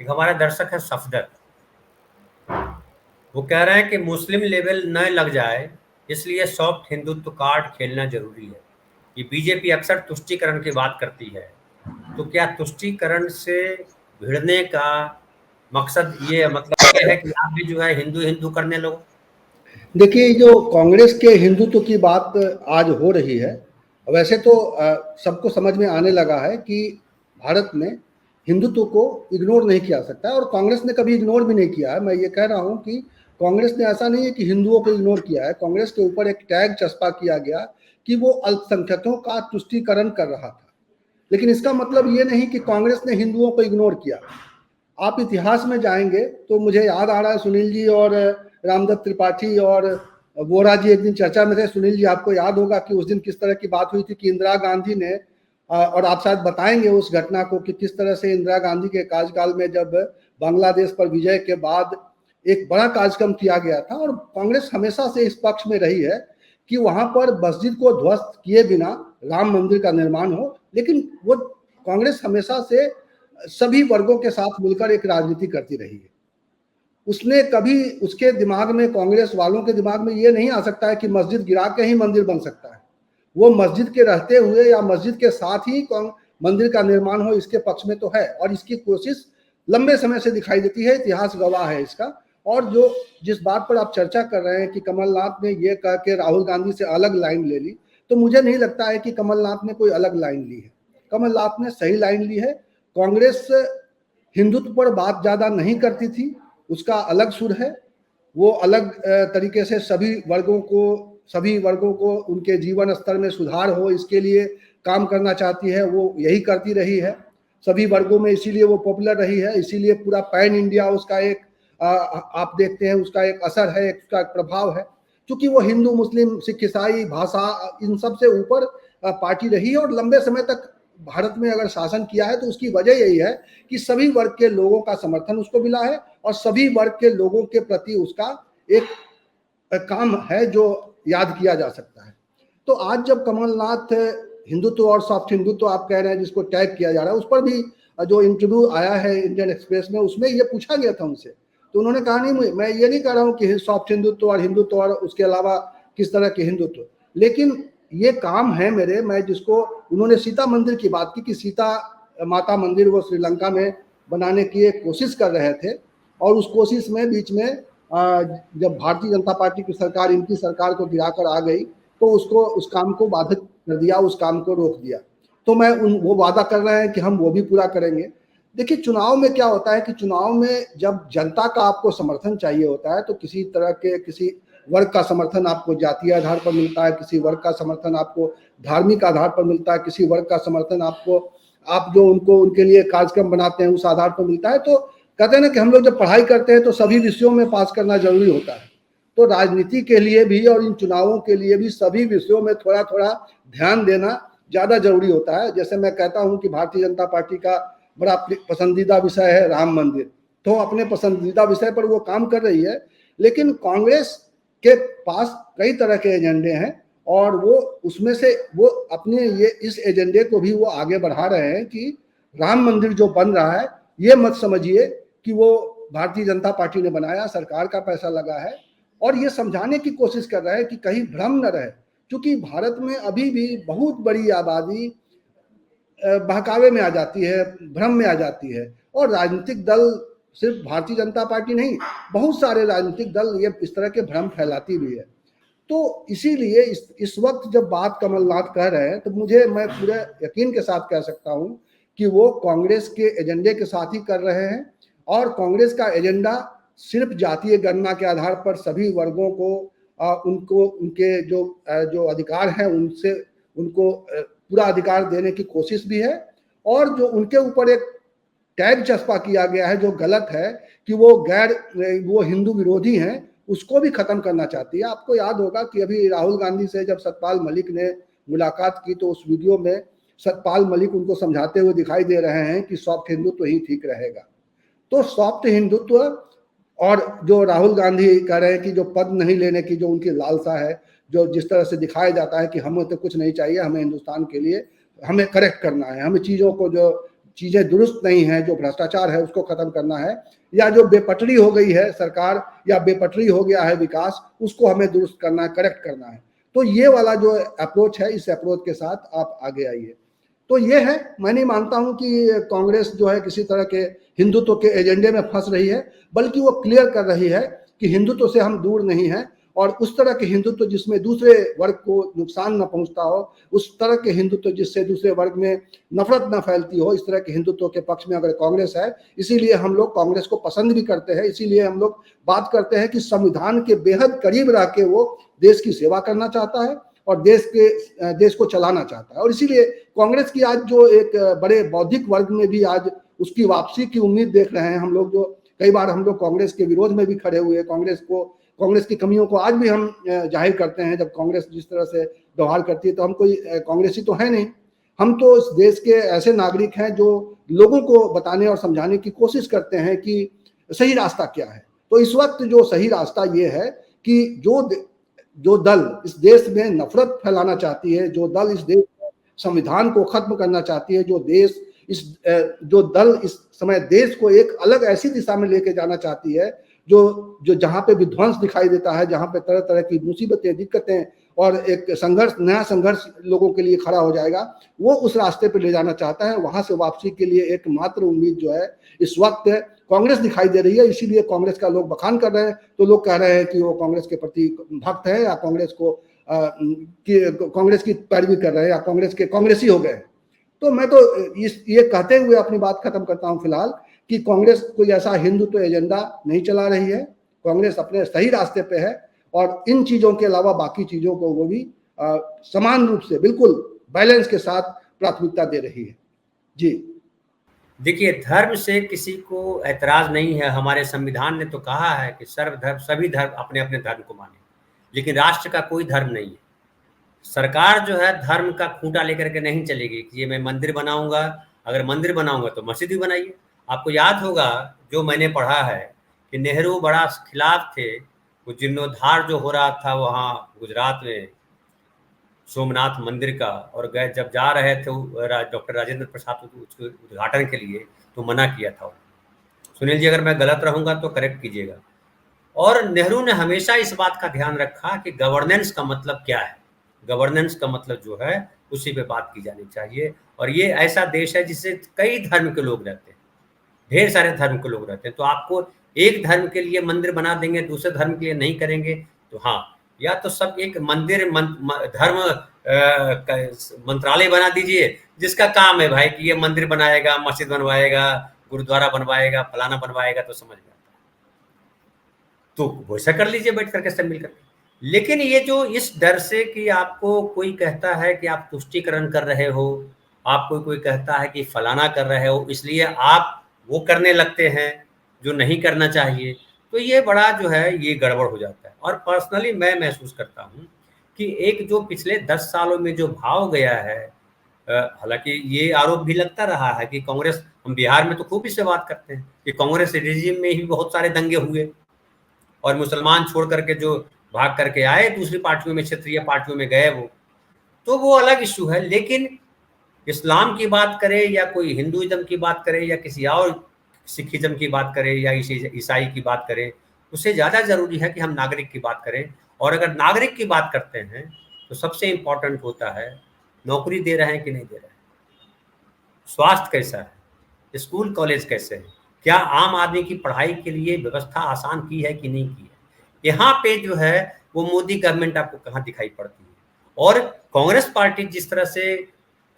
एक हमारा दर्शक है सफदर, वो कह रहे हैं कि मुस्लिम लेवल न लग जाए, इसलिए सॉफ्ट हिंदुत्व कार्ड खेलना जरूरी है। ये बीजेपी अक्सर तुष्टीकरण की बात करती है, तो क्या तुष्टीकरण से भिड़ने का मकसद ये मतलब ये है कि आप भी जो है हिंदू हिंदू करने लगो? देखिए, जो कांग्रेस के हिंदुत्व की बात आज हो रही है, वैसे तो सबको समझ में आने लगा है कि भारत में हिंदुत्व को इग्नोर नहीं किया सकता है, और कांग्रेस ने कभी इग्नोर भी नहीं किया है। मैं ये कह रहा हूँ कि कांग्रेस ने ऐसा नहीं है कि हिंदुओं को इग्नोर किया है। कांग्रेस के ऊपर एक टैग चस्पा किया गया कि वो अल्पसंख्यकों का तुष्टीकरण कर रहा था, लेकिन इसका मतलब ये नहीं कि कांग्रेस ने हिंदुओं को इग्नोर किया। आप इतिहास में जाएंगे तो मुझे याद आ रहा है, सुनील जी और रामदत्त त्रिपाठी और वोरा जी एक दिन चर्चा में थे। सुनील जी, आपको याद होगा कि उस दिन किस तरह की बात हुई थी कि इंदिरा गांधी ने, और आप शायद बताएंगे उस घटना को कि किस तरह से इंदिरा गांधी के कार्यकाल में जब बांग्लादेश पर विजय के बाद एक बड़ा कार्यक्रम किया गया था, और कांग्रेस हमेशा से इस पक्ष में रही है कि वहां पर मस्जिद को ध्वस्त किए बिना राम मंदिर का निर्माण हो। लेकिन वो कांग्रेस हमेशा से सभी वर्गों के साथ मिलकर एक राजनीति करती रही है। उसने कभी, उसके दिमाग में, कांग्रेस वालों के दिमाग में ये नहीं आ सकता है कि मस्जिद गिरा के ही मंदिर बन सकता है। वो मस्जिद के रहते हुए या मस्जिद के साथ ही मंदिर का निर्माण हो, इसके पक्ष में तो है, और इसकी कोशिश लंबे समय से दिखाई देती है। इतिहास गवाह है इसका। और जो जिस बात पर आप चर्चा कर रहे हैं कि कमलनाथ ने ये कह के राहुल गांधी से अलग लाइन ले ली, तो मुझे नहीं लगता है कि कमलनाथ ने कोई अलग लाइन ली है। कमलनाथ ने सही लाइन ली है। कांग्रेस हिंदुत्व पर बात ज्यादा नहीं करती थी, उसका अलग सुर है। वो अलग तरीके से सभी वर्गों को उनके जीवन स्तर में सुधार हो, इसके लिए काम करना चाहती है। वो यही करती रही है सभी वर्गों में, इसीलिए वो पॉपुलर रही है। इसीलिए पूरा पैन इंडिया उसका एक आप देखते हैं उसका एक असर है, उसका एक प्रभाव है, क्योंकि वो हिंदू मुस्लिम सिख ईसाई भाषा इन सब से ऊपर पार्टी रही है। और लंबे समय तक भारत में अगर शासन किया है तो उसकी वजह यही है कि सभी वर्ग के लोगों का समर्थन उसको मिला है, और सभी वर्ग के लोगों के प्रति उसका एक काम है जो याद किया जा सकता है। तो आज जब कमलनाथ हिंदुत्व और सॉफ्ट हिंदुत्व आप कह रहे हैं जिसको टैग किया जा रहा है, उस पर भी जो इंटरव्यू आया है इंडियन एक्सप्रेस में, उसमें ये पूछा गया था उनसे, तो उन्होंने कहा नहीं, मैं ये नहीं कह रहा हूँ कि सॉफ्ट हिंदुत्व और हिंदुत्व और उसके अलावा किस तरह के हिंदुत्व, लेकिन ये काम है मेरे, मैं जिसको, उन्होंने सीता मंदिर की बात की कि सीता माता मंदिर वो श्रीलंका में बनाने की एक कोशिश कर रहे थे, और उस कोशिश में बीच में जब भारतीय जनता पार्टी की सरकार इनकी सरकार को गिराकर आ गई तो उसको, उस काम को बाधित कर दिया, उस काम को रोक दिया। तो मैं वो वादा कर रहे हैं कि हम वो भी पूरा करेंगे। देखिए, चुनाव में क्या होता है कि चुनाव में जब जनता का आपको समर्थन चाहिए होता है तो किसी तरह के, किसी वर्ग का समर्थन आपको जातीय आधार पर मिलता है, किसी वर्ग का समर्थन आपको धार्मिक आधार पर मिलता है, किसी वर्ग का समर्थन आपको, आप जो उनको, उनके लिए कार्यक्रम बनाते हैं उस आधार पर मिलता है। तो कहते हैं ना कि हम लोग जब पढ़ाई करते हैं तो सभी विषयों में पास करना जरूरी होता है, तो राजनीति के लिए भी और इन चुनावों के लिए भी सभी विषयों में थोड़ा थोड़ा ध्यान देना ज्यादा जरूरी होता है। जैसे मैं कहता हूं कि भारतीय जनता पार्टी का बड़ा पसंदीदा विषय है राम मंदिर, तो अपने पसंदीदा विषय पर वो काम कर रही है, लेकिन कांग्रेस के पास कई तरह के एजेंडे हैं, और वो उसमें से वो अपने ये इस एजेंडे को भी वो आगे बढ़ा रहे हैं कि राम मंदिर जो बन रहा है, ये मत समझिए कि वो भारतीय जनता पार्टी ने बनाया, सरकार का पैसा लगा है, और ये समझाने की कोशिश कर रहे हैं कि कहीं भ्रम न रहे, क्योंकि भारत में अभी भी बहुत बड़ी आबादी बहकावे में आ जाती है, भ्रम में आ जाती है, और राजनीतिक दल, सिर्फ भारतीय जनता पार्टी नहीं, बहुत सारे राजनीतिक दल ये इस तरह के भ्रम फैलाती भी है। तो इसीलिए इस वक्त जब बात कमलनाथ कह रहे हैं तो मैं पूरे यकीन के साथ कह सकता हूं कि वो कांग्रेस के एजेंडे के साथ ही कर रहे हैं, और कांग्रेस का एजेंडा सिर्फ जातीय गणना के आधार पर सभी वर्गों को उनको, उनके जो अधिकार हैं उनसे उनको पूरा अधिकार देने की कोशिश भी है, और जो उनके ऊपर एक टैग चस्पा किया गया है जो गलत है कि वो हिंदू विरोधी हैं, उसको भी खत्म करना चाहती है। आपको याद होगा कि अभी राहुल गांधी से जब सतपाल मलिक ने मुलाकात की तो उस वीडियो में सतपाल मलिक उनको समझाते हुए दिखाई दे रहे हैं कि सॉफ्ट हिंदुत्व ही ठीक रहेगा। तो सॉफ्ट हिंदुत्व, और जो राहुल गांधी कह रहे हैं कि जो पद नहीं लेने की जो उनकी लालसा है, जो जिस तरह से दिखाया जाता है कि हमें तो कुछ नहीं चाहिए, हमें हिंदुस्तान के लिए हमें करेक्ट करना है, हमें चीज़ों को जो चीजें दुरुस्त नहीं है, जो भ्रष्टाचार है उसको खत्म करना है, या जो बेपटरी हो गई है सरकार या बेपटरी हो गया है विकास, उसको हमें दुरुस्त करना है, करेक्ट करना है। तो ये वाला जो अप्रोच है, इस अप्रोच के साथ आप आगे आइए। तो ये है, मैं नहीं मानता हूं कि कांग्रेस जो है किसी तरह के हिंदुत्व के एजेंडे में फंस रही है, बल्कि वो क्लियर कर रही है कि हिंदुत्व से हम दूर नहीं हैं, और उस तरह के हिंदुत्व जिसमें दूसरे वर्ग को नुकसान न पहुंचता हो, उस तरह के हिंदुत्व जिससे दूसरे वर्ग में नफरत न फैलती हो, इस तरह के हिंदुत्व के पक्ष में अगर कांग्रेस है, इसीलिए हम लोग कांग्रेस को पसंद भी करते हैं। इसीलिए हम लोग बात करते हैं कि संविधान के बेहद करीब रह के वो देश की सेवा करना चाहता है और देश को चलाना चाहता है। और इसीलिए कांग्रेस की आज जो एक बड़े बौद्धिक वर्ग में भी आज उसकी वापसी की उम्मीद देख रहे हैं हम लोग, जो कई बार हम लोग कांग्रेस के विरोध में भी खड़े हुए, कांग्रेस की कमियों को आज भी हम जाहिर करते हैं। जब कांग्रेस जिस तरह से व्यवहार करती है, तो हम कोई कांग्रेसी तो है नहीं, हम तो इस देश के ऐसे नागरिक हैं जो लोगों को बताने और समझाने की कोशिश करते हैं कि सही रास्ता क्या है। तो इस वक्त जो सही रास्ता ये है कि जो दल इस देश में नफरत फैलाना चाहती है, जो दल इस देश में संविधान को खत्म करना चाहती है, जो दल इस समय देश को एक अलग ऐसी दिशा में लेके जाना चाहती है, जो जहां पे विध्वंस दिखाई देता है, जहां पे तरह तरह की मुसीबतें, दिक्कतें और एक नया संघर्ष लोगों के लिए खड़ा हो जाएगा, वो उस रास्ते पे ले जाना चाहता है। वहां से वापसी के लिए एकमात्र उम्मीद जो है इस वक्त कांग्रेस दिखाई दे रही है। इसीलिए कांग्रेस का लोग बखान कर रहे हैं, तो लोग कह रहे हैं कि वो कांग्रेस के प्रति भक्त है, या कांग्रेस की पैरवी कर रहे हैं, या कांग्रेसी हो गए। तो मैं तो ये कहते हुए अपनी बात खत्म करता हूं फिलहाल, कि कांग्रेस कोई ऐसा हिंदुत्व एजेंडा नहीं चला रही है। कांग्रेस अपने सही रास्ते पे है, और इन चीजों के अलावा बाकी चीजों को वो भी समान रूप से बिल्कुल बैलेंस के साथ प्राथमिकता दे रही है। जी देखिए, धर्म से किसी को ऐतराज नहीं है। हमारे संविधान ने तो कहा है कि सर्वधर्म, सभी धर्म अपने अपने धर्म को माने, लेकिन राष्ट्र का कोई धर्म नहीं है। सरकार जो है धर्म का खूंटा लेकर के नहीं चलेगी कि ये मैं मंदिर बनाऊंगा, अगर मंदिर बनाऊंगा तो मस्जिद भी बनाइए। आपको याद होगा, जो मैंने पढ़ा है, कि नेहरू बड़ा खिलाफ थे वो जीर्णोद्धार जो हो रहा था वहाँ गुजरात में सोमनाथ मंदिर का, और गए जब जा रहे थे डॉक्टर राजेंद्र प्रसाद उसके उद्घाटन के लिए, तो मना किया था। सुनील जी, अगर मैं गलत रहूंगा तो करेक्ट कीजिएगा। और नेहरू ने हमेशा इस बात का ध्यान रखा कि गवर्नेंस का मतलब क्या है, गवर्नेंस का मतलब जो है उसी पे बात की जानी चाहिए। और ये ऐसा देश है जिससे कई धर्म के लोग रहते हैं, ढेर सारे धर्म के लोग रहते हैं। तो आपको एक धर्म के लिए मंदिर बना देंगे, दूसरे धर्म के लिए नहीं करेंगे, तो हाँ, या तो सब एक मंदिर धर्म मंत्रालय बना दीजिए, जिसका काम है भाई कि ये मंदिर बनाएगा, मस्जिद बनवाएगा, गुरुद्वारा बनवाएगा, फलाना बनवाएगा, तो समझ में आता है। तो वैसा कर लीजिए बैठ करके सब मिलकर। लेकिन ये जो इस डर से कि आपको कोई कहता है कि आप तुष्टीकरण कर रहे हो, आपको कोई कहता है कि फलाना कर रहे हो, इसलिए आप वो करने लगते हैं जो नहीं करना चाहिए, तो ये बड़ा जो है ये गड़बड़ हो जाता है। और पर्सनली मैं महसूस करता हूँ कि एक जो पिछले 10 सालों में जो भाव गया है, हालांकि ये आरोप भी लगता रहा है कि कांग्रेस, हम बिहार में तो खूब इससे बात करते हैं कि कांग्रेस रिजीम में ही बहुत सारे दंगे हुए, और मुसलमान छोड़ करके जो भाग करके आए दूसरी पार्टियों में, क्षेत्रीय पार्टियों में गए, तो वो अलग इशू है। लेकिन इस्लाम की बात करें या कोई हिंदुइज्म की बात करें या किसी और सिखिज्म की बात करें या ईसाई की बात करें, उससे ज़्यादा ज़रूरी है कि हम नागरिक की बात करें। और अगर नागरिक की बात करते हैं तो सबसे इम्पोर्टेंट होता है नौकरी दे रहे हैं कि नहीं दे रहे हैं, स्वास्थ्य कैसा है, स्कूल कॉलेज कैसे हैं, क्या आम आदमी की पढ़ाई के लिए व्यवस्था आसान की है कि नहीं की है। यहाँ पे जो है वो मोदी गवर्नमेंट आपको कहाँ दिखाई पड़ती है। और कांग्रेस पार्टी जिस तरह से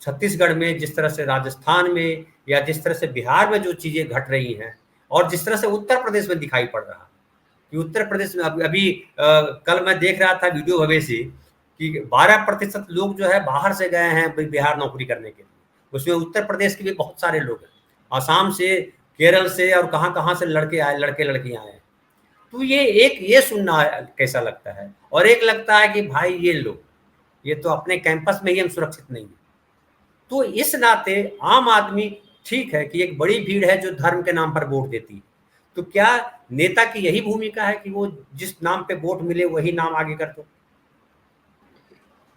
छत्तीसगढ़ में, जिस तरह से राजस्थान में, या जिस तरह से बिहार में जो चीज़ें घट रही हैं, और जिस तरह से उत्तर प्रदेश में दिखाई पड़ रहा है कि उत्तर प्रदेश में अभी कल मैं देख रहा था वीडियो भवेशी कि 12% लोग जो है बाहर से गए हैं बिहार नौकरी करने के लिए। उसमें उत्तर प्रदेश के भी बहुत सारे लोग हैं, आसाम से, केरल से, और कहाँ से लड़के लड़कियां आए। तो ये सुनना कैसा लगता है, और एक लगता है कि भाई ये लोग, ये तो अपने कैंपस में ही हम सुरक्षित नहीं है। तो इस नाते आम आदमी, ठीक है कि एक बड़ी भीड़ है जो धर्म के नाम पर वोट देती है, तो क्या नेता की यही भूमिका है कि वो जिस नाम पे वोट मिले वही नाम आगे कर दो?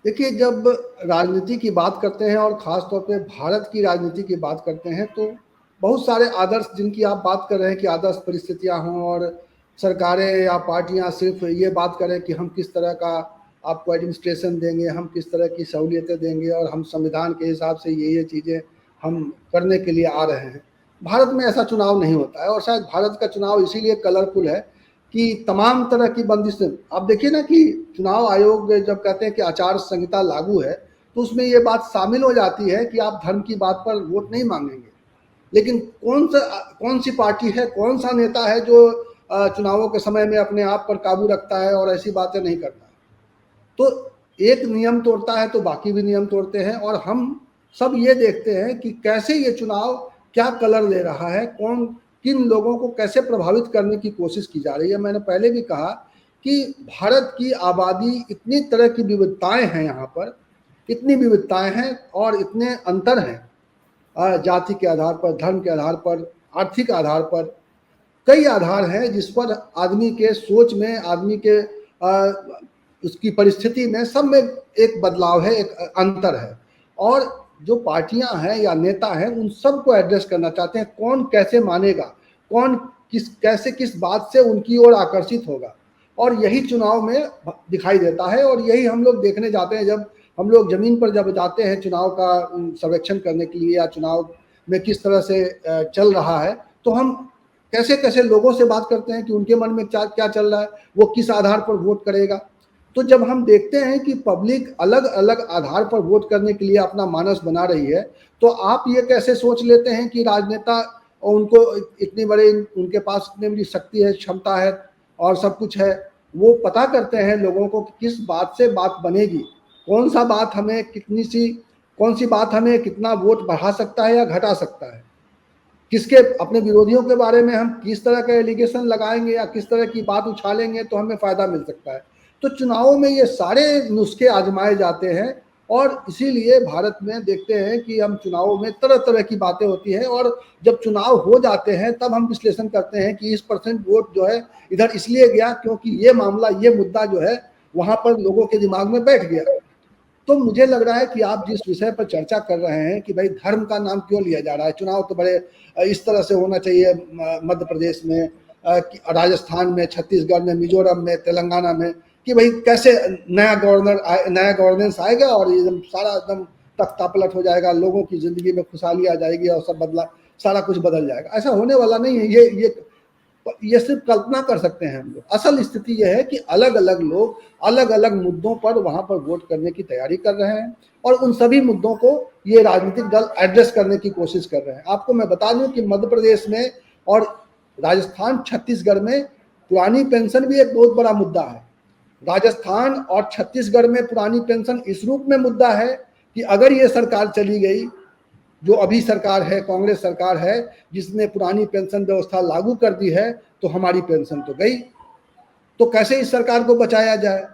देखिए, जब राजनीति की बात करते हैं और ख़ास तौर पे भारत की राजनीति की बात करते हैं, तो बहुत सारे आदर्श जिनकी आप बात कर रहे हैं कि आदर्श परिस्थितियां हों और सरकारें या पार्टियां सिर्फ ये बात करें कि हम किस तरह का आपको एडमिनिस्ट्रेशन देंगे, हम किस तरह की सहूलियतें देंगे और हम संविधान के हिसाब से ये चीज़ें हम करने के लिए आ रहे हैं। भारत में ऐसा चुनाव नहीं होता है और शायद भारत का चुनाव इसीलिए कलरफुल है कि तमाम तरह की बंदिशें, आप देखिए ना कि चुनाव आयोग जब कहते हैं कि आचार संहिता लागू है, तो उसमें ये बात शामिल हो जाती है कि आप धर्म की बात पर वोट नहीं मांगेंगे। लेकिन कौन सी पार्टी है, कौन सा नेता है जो चुनावों के समय में अपने आप पर काबू रखता है और ऐसी बातें नहीं करता है? तो एक नियम तोड़ता है तो बाकी भी नियम तोड़ते हैं, और हम सब ये देखते हैं कि कैसे ये चुनाव क्या कलर ले रहा है, कौन किन लोगों को कैसे प्रभावित करने की कोशिश की जा रही है। मैंने पहले भी कहा कि भारत की आबादी, इतनी तरह की विविधताएं हैं यहाँ पर, इतनी विविधताएं हैं और इतने अंतर हैं, जाति के आधार पर, धर्म के आधार पर, आर्थिक आधार पर, कई आधार हैं जिस पर आदमी के सोच में, आदमी के उसकी परिस्थिति में, सब में एक बदलाव है, एक अंतर है। और जो पार्टियां हैं या नेता हैं, उन सब को एड्रेस करना चाहते हैं, कौन कैसे मानेगा, कौन कैसे किस बात से उनकी ओर आकर्षित होगा, और यही चुनाव में दिखाई देता है। और यही हम लोग देखने जाते हैं, जब हम लोग जमीन पर जब जाते हैं चुनाव का सर्वेक्षण करने के लिए, या चुनाव में किस तरह से चल रहा है, तो हम कैसे कैसे लोगों से बात करते हैं कि उनके मन में क्या क्या चल रहा है, वो किस आधार पर वोट करेगा। तो जब हम देखते हैं कि पब्लिक अलग अलग आधार पर वोट करने के लिए अपना मानस बना रही है, तो आप ये कैसे सोच लेते हैं कि राजनेता, और उनको इतनी बड़े, उनके पास इतनी बड़ी शक्ति है, क्षमता है और सब कुछ है, वो पता करते हैं लोगों को कि किस बात से बात बनेगी, कौन सा बात हमें कौन सी बात हमें कितना वोट बढ़ा सकता है या घटा सकता है, किसके अपने विरोधियों के बारे में हम किस तरह का एलिगेशन लगाएंगे या किस तरह की बात उछालेंगे तो हमें फायदा मिल सकता है। तो चुनावों में ये सारे नुस्खे आजमाए जाते हैं, और इसीलिए भारत में देखते हैं कि हम चुनावों में तरह तरह की बातें होती हैं, और जब चुनाव हो जाते हैं तब हम विश्लेषण करते हैं कि इस परसेंट वोट जो है इधर इसलिए गया क्योंकि ये मामला, ये मुद्दा जो है वहां पर लोगों के दिमाग में बैठ गया। तो मुझे लग रहा है कि आप जिस विषय पर चर्चा कर रहे हैं कि भाई धर्म का नाम क्यों लिया जा रहा है, चुनाव तो बड़े इस तरह से होना चाहिए, मध्य प्रदेश में, राजस्थान में, छत्तीसगढ़ में, मिजोरम में, तेलंगाना में, कि भाई कैसे नया गवर्नेंस आएगा और एकदम सारा एकदम तख्ता पलट हो जाएगा, लोगों की जिंदगी में खुशहाली आ जाएगी और सब सारा कुछ बदल जाएगा। ऐसा होने वाला नहीं है। ये सिर्फ कल्पना कर सकते हैं हम लोग। असल स्थिति यह है कि अलग अलग लोग अलग अलग मुद्दों पर वहां पर वोट करने की तैयारी कर रहे हैं, और उन सभी मुद्दों को ये राजनीतिक दल एड्रेस करने की कोशिश कर रहे हैं। आपको मैं बता दूं कि मध्य प्रदेश में और राजस्थान, छत्तीसगढ़ में पुरानी पेंशन भी एक बहुत बड़ा मुद्दा है। राजस्थान और छत्तीसगढ़ में पुरानी पेंशन इस रूप में मुद्दा है कि अगर ये सरकार चली गई, जो अभी सरकार है, कांग्रेस सरकार है, जिसने पुरानी पेंशन व्यवस्था लागू कर दी है, तो हमारी पेंशन तो गई, तो कैसे इस सरकार को बचाया जाए।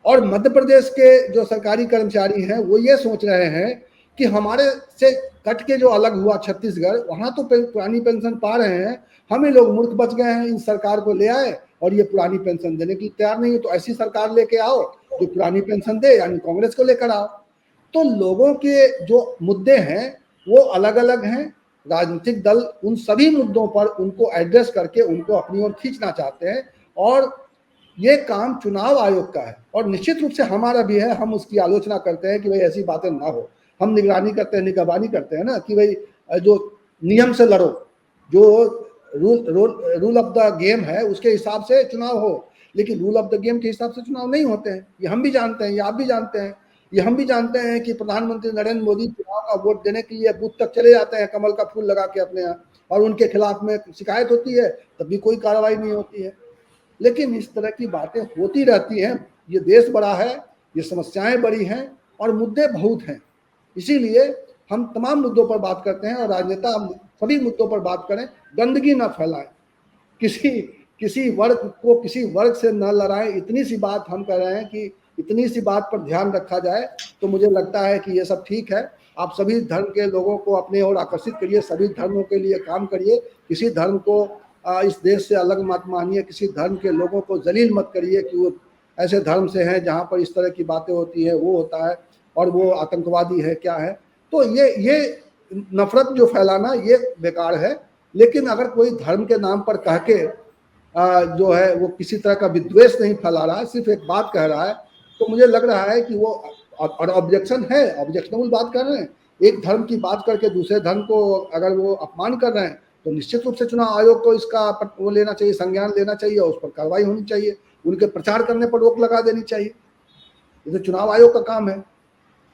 और मध्य प्रदेश के जो सरकारी कर्मचारी हैं वो ये सोच रहे हैं कि हमारे से कट के जो अलग हुआ छत्तीसगढ़, वहां तो पुरानी पेंशन पा रहे हैं, हमें लोग मूर्ख बच गए हैं, इन सरकार को ले आए और ये पुरानी पेंशन देने के लिए तैयार नहीं है, तो ऐसी सरकार लेके आओ जो पुरानी पेंशन दे, यानी कांग्रेस को लेकर आओ। तो लोगों के जो मुद्दे हैं वो अलग अलग हैं। राजनीतिक दल उन सभी मुद्दों पर उनको एड्रेस करके उनको अपनी ओर खींचना चाहते हैं, और ये काम चुनाव आयोग का है, और निश्चित रूप से हमारा भी है। हम उसकी आलोचना करते हैं कि भाई ऐसी बातें ना हो, हम निगरानी करते हैं, निगरानी करते हैं ना, कि भाई जो नियम से लड़ो, जो रूल ऑफ द गेम है उसके हिसाब से चुनाव हो। लेकिन रूल ऑफ द गेम के हिसाब से चुनाव नहीं होते हैं, ये हम भी जानते हैं, ये आप भी जानते हैं। ये हम भी जानते हैं कि प्रधानमंत्री नरेंद्र मोदी चुनाव का वोट देने के लिए बूथ तक चले जाते हैं कमल का फूल लगा के अपने यहाँ, और उनके खिलाफ में शिकायत होती है तब भी कोई कार्रवाई नहीं होती है। लेकिन इस तरह की बातें होती रहती हैं। ये देश बड़ा है, ये समस्याएं बड़ी हैं और मुद्दे बहुत हैं, इसीलिए हम तमाम मुद्दों पर बात करते हैं, और राजनेता सभी मुद्दों पर बात करें, गंदगी न फैलाएं, किसी किसी वर्ग से न लड़ाएं। इतनी सी बात हम कह रहे हैं कि इतनी सी बात पर ध्यान रखा जाए तो मुझे लगता है कि ये सब ठीक है। आप सभी धर्म के लोगों को अपने ओर आकर्षित करिए, सभी धर्मों के लिए काम करिए, किसी धर्म को इस देश से अलग मत मानिए, किसी धर्म के लोगों को जलील मत करिए कि वो ऐसे धर्म से हैं जहाँ पर इस तरह की बातें होती है, वो होता है और वो आतंकवादी है, क्या है। तो ये नफरत जो फैलाना ये बेकार है। लेकिन अगर कोई धर्म के नाम पर कह के जो है वो किसी तरह का विद्वेष नहीं फैला रहा है, सिर्फ एक बात कह रहा है, तो मुझे लग रहा है कि वो और ऑब्जेक्शन है, ऑब्जेक्शनेबल बात कर रहे हैं। एक धर्म की बात करके दूसरे धर्म को अगर वो अपमान कर रहे हैं तो निश्चित रूप से चुनाव आयोग को इसका वो लेना चाहिए, संज्ञान लेना चाहिए, उस पर कार्रवाई होनी चाहिए, उनके प्रचार करने पर रोक लगा देनी चाहिए। ये तो चुनाव आयोग का काम है।